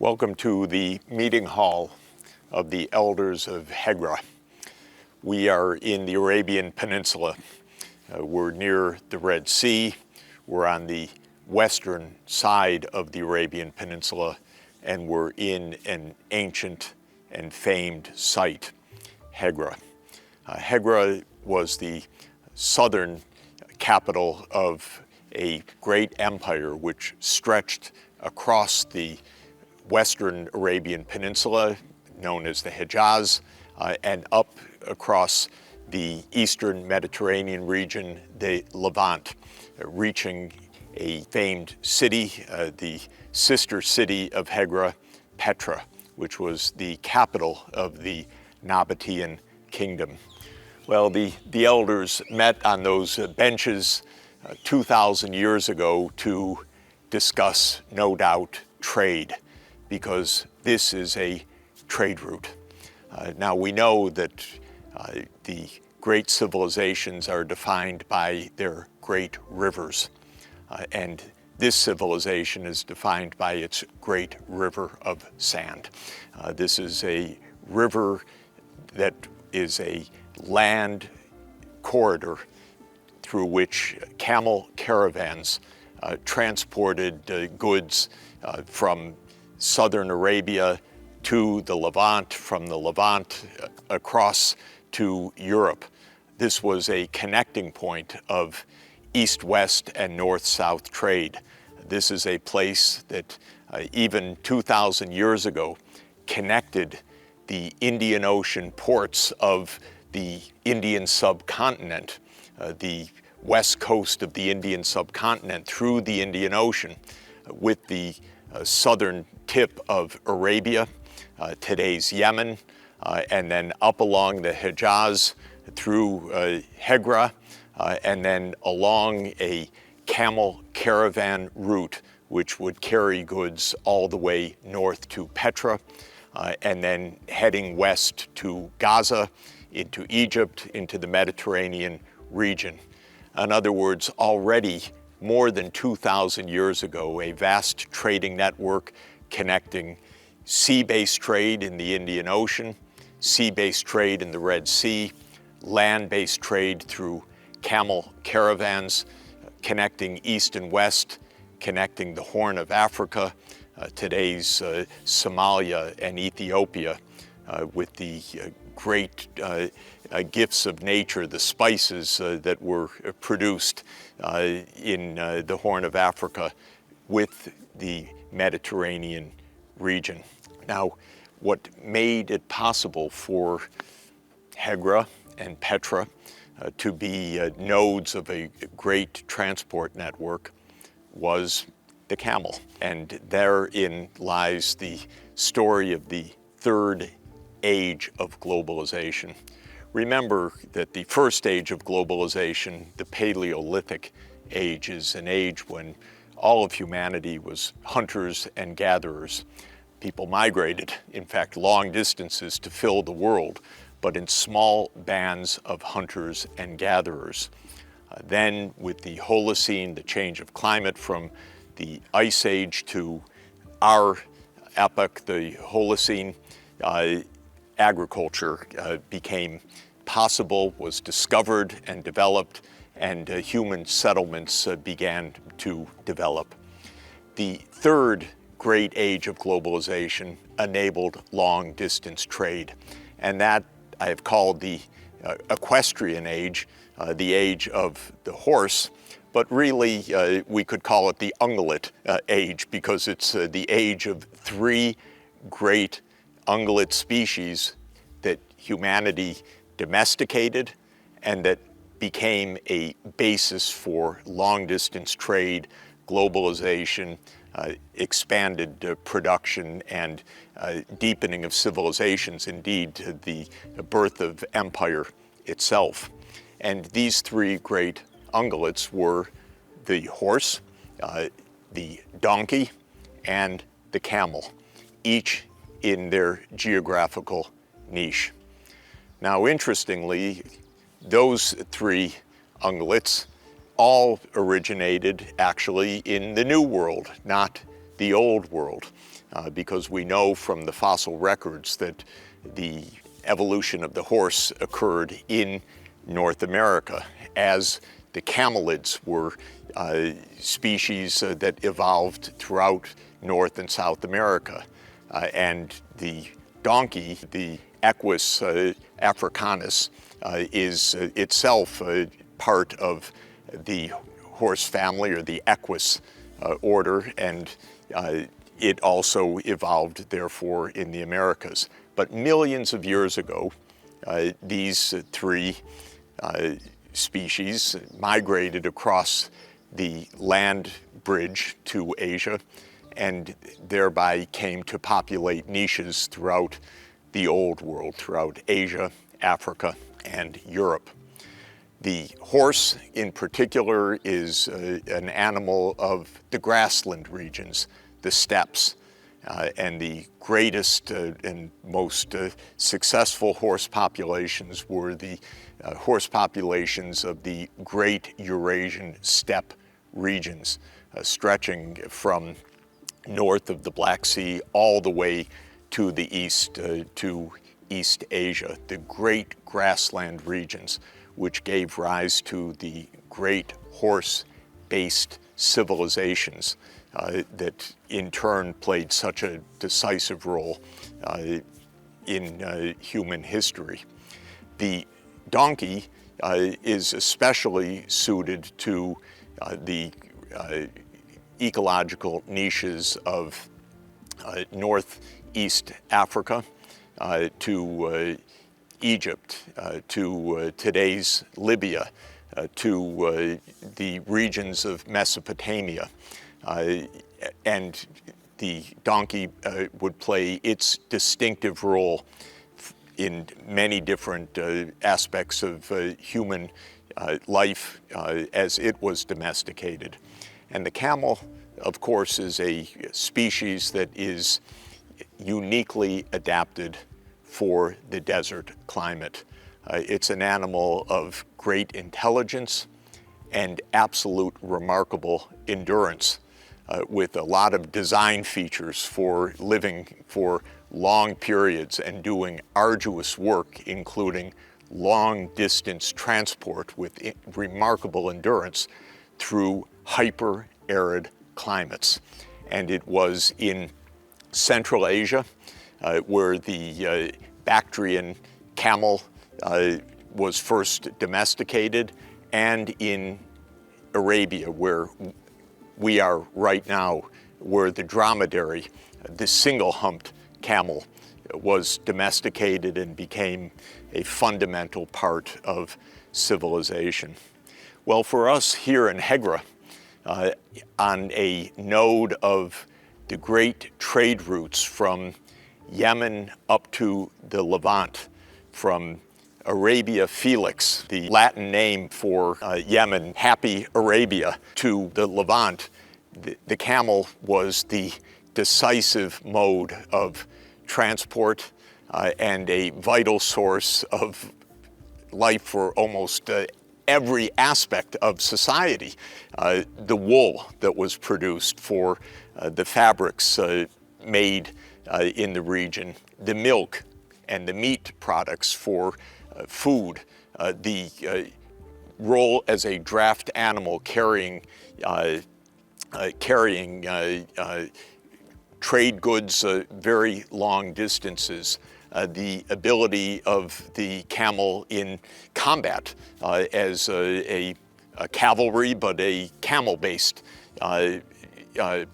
Welcome to the meeting hall of the elders of Hegra. We are in the Arabian Peninsula. We're near the Red Sea. We're on the western side of the Arabian Peninsula, and we're in an ancient and famed site, Hegra. Hegra was the southern capital of a great empire which stretched across the Western Arabian Peninsula, known as the Hejaz, and up across the Eastern Mediterranean region, the Levant, reaching a famed city, the sister city of Hegra, Petra, which was the capital of the Nabatean kingdom. Well, the elders met on those benches 2,000 years ago to discuss, no doubt, trade, because this is a trade route. Now we know that the great civilizations are defined by their great rivers, and this civilization is defined by its great river of sand. This is a river that is a land corridor through which camel caravans transported goods from southern Arabia to the Levant, from the Levant across to Europe. This was a connecting point of east-west and north-south trade. This is a place that even 2,000 years ago connected the Indian Ocean ports of the Indian subcontinent, the west coast of the Indian subcontinent through the Indian Ocean, with the southern tip of Arabia, today's Yemen, and then up along the Hejaz through Hegra, and then along a camel caravan route which would carry goods all the way north to Petra, and then heading west to Gaza, into Egypt, into the Mediterranean region. In other words, already more than 2,000 years ago, a vast trading network connecting sea-based trade in the Indian Ocean, sea-based trade in the Red Sea, land-based trade through camel caravans, connecting east and west, connecting the Horn of Africa, today's Somalia and Ethiopia, with the great gifts of nature, the spices that were produced in the Horn of Africa with the Mediterranean region. Now, what made it possible for Hegra and Petra to be nodes of a great transport network was the camel. And therein lies the story of the third age of globalization. Remember that the first age of globalization, the Paleolithic age, is an age when all of humanity was hunters and gatherers. People migrated, in fact, long distances to fill the world, but in small bands of hunters and gatherers. Then, with the Holocene, the change of climate from the Ice Age to our epoch, the Holocene, agriculture became possible, was discovered and developed, and human settlements began to develop. The third great age of globalization enabled long-distance trade, and that I have called the equestrian age, the age of the horse, but really we could call it the ungulate age, because it's the age of three great ungulate species that humanity domesticated and that became a basis for long-distance trade, globalization, expanded production, and deepening of civilizations, indeed the birth of empire itself. And these three great ungulates were the horse, the donkey, and the camel, each in their geographical niche. Now, interestingly, those three ungulates all originated actually in the New World, not the Old World. because we know from the fossil records that the evolution of the horse occurred in North America, as the camelids were species that evolved throughout North and South America. And the donkey, the Equus africanus, is itself part of the horse family, or the Equus order, and it also evolved, therefore, in the Americas. But millions of years ago, these three species migrated across the land bridge to Asia, and thereby came to populate niches throughout the Old World, throughout Asia, Africa, and Europe. The horse, in particular, is an animal of the grassland regions, the steppes, and the greatest and most successful horse populations were the horse populations of the great Eurasian steppe regions, stretching from north of the Black Sea all the way to the east, to East Asia, the great grassland regions, which gave rise to the great horse-based civilizations that in turn played such a decisive role in human history. The donkey is especially suited to the ecological niches of Northeast Africa, to Egypt, to today's Libya, to the regions of Mesopotamia. And the donkey would play its distinctive role in many different aspects of human life as it was domesticated. And the camel, of course, is a species that is uniquely adapted for the desert climate. It's an animal of great intelligence and absolute remarkable endurance, with a lot of design features for living for long periods and doing arduous work, including long-distance transport with remarkable endurance through hyper-arid climates. And it was in Central Asia where the Bactrian camel was first domesticated, and in Arabia, where we are right now, where the dromedary, the single-humped camel, was domesticated and became a fundamental part of civilization. Well, for us here in Hegra, on a node of the great trade routes from Yemen up to the Levant, from Arabia Felix, the Latin name for Yemen, Happy Arabia, to the Levant, the camel was the decisive mode of transport and a vital source of life for almost every aspect of society. The wool that was produced for the fabrics made in the region, the milk and the meat products for food, the role as a draft animal carrying trade goods very long distances, the ability of the camel in combat as a cavalry, but a camel-based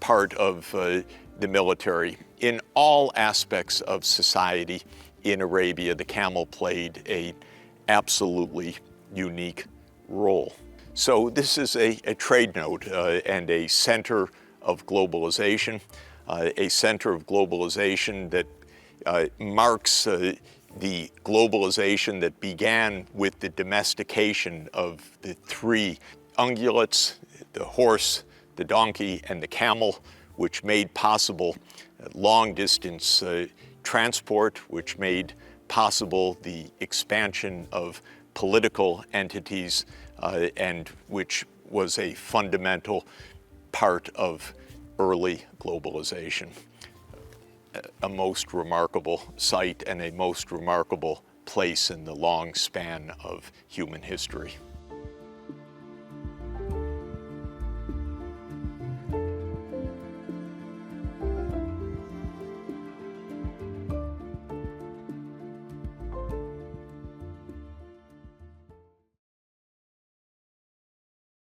part of the military. In all aspects of society in Arabia, the camel played an absolutely unique role. So this is a trade node and a center of globalization, that marks the globalization that began with the domestication of the three ungulates, the horse, the donkey, and the camel, which made possible long-distance transport, which made possible the expansion of political entities, and which was a fundamental part of early globalization. a most remarkable site and a most remarkable place in the long span of human history.